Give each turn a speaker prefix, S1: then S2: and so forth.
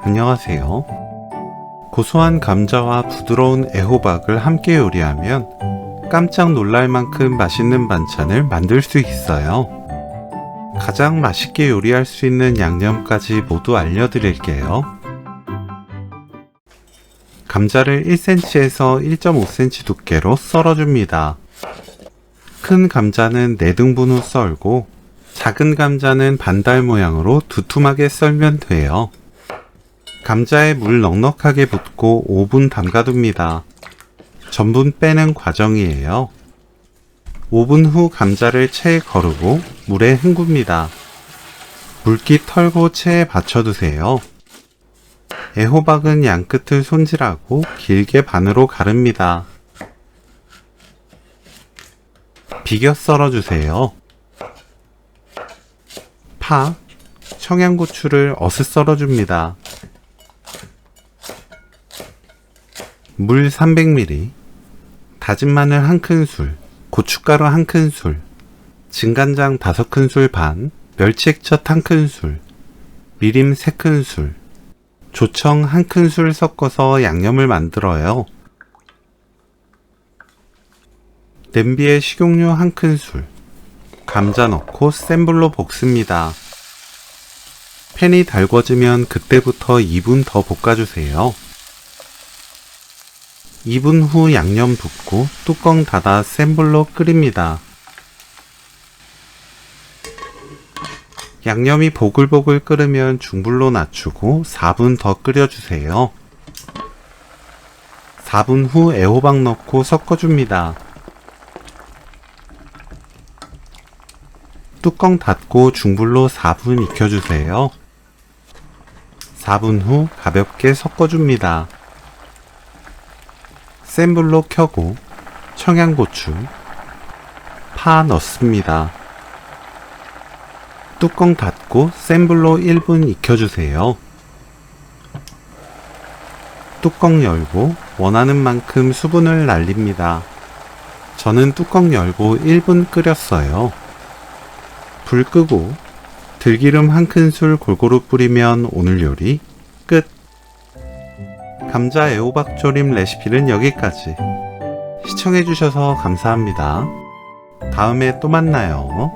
S1: 안녕하세요. 고소한 감자와 부드러운 애호박을 함께 요리하면 깜짝 놀랄 만큼 맛있는 반찬을 만들 수 있어요. 가장 맛있게 요리할 수 있는 양념까지 모두 알려드릴게요. 감자를 1cm에서 1.5cm 두께로 썰어줍니다. 큰 감자는 4등분 후 썰고 작은 감자는 반달 모양으로 두툼하게 썰면 돼요. 감자에 물 넉넉하게 붓고 5분 담가둡니다. 전분 빼는 과정이에요. 5분 후 감자를 체에 거르고 물에 헹굽니다. 물기 털고 체에 받쳐두세요. 애호박은 양끝을 손질하고 길게 반으로 가릅니다. 비겨 썰어주세요. 파, 청양고추를 어슷 썰어줍니다. 물 300ml, 다진 마늘 1큰술, 고춧가루 1큰술, 진간장 5큰술 반, 멸치액젓 1큰술, 미림 3큰술, 조청 1큰술 섞어서 양념을 만들어요. 냄비에 식용유 1큰술, 감자 넣고 센 불로 볶습니다. 팬이 달궈지면 그때부터 2분 더 볶아주세요. 2분 후 양념 붓고 뚜껑 닫아 센 불로 끓입니다. 양념이 보글보글 끓으면 중불로 낮추고 4분 더 끓여주세요. 4분 후 애호박 넣고 섞어줍니다. 뚜껑 닫고 중불로 4분 익혀주세요. 4분 후 가볍게 섞어줍니다. 센 불로 켜고 청양고추, 파 넣습니다. 뚜껑 닫고 센 불로 1분 익혀주세요. 뚜껑 열고 원하는 만큼 수분을 날립니다. 저는 뚜껑 열고 1분 끓였어요. 불 끄고 들기름 1큰술 골고루 뿌리면 오늘 요리 끝! 감자 애호박 조림 레시피는 여기까지. 시청해주셔서 감사합니다. 다음에 또 만나요.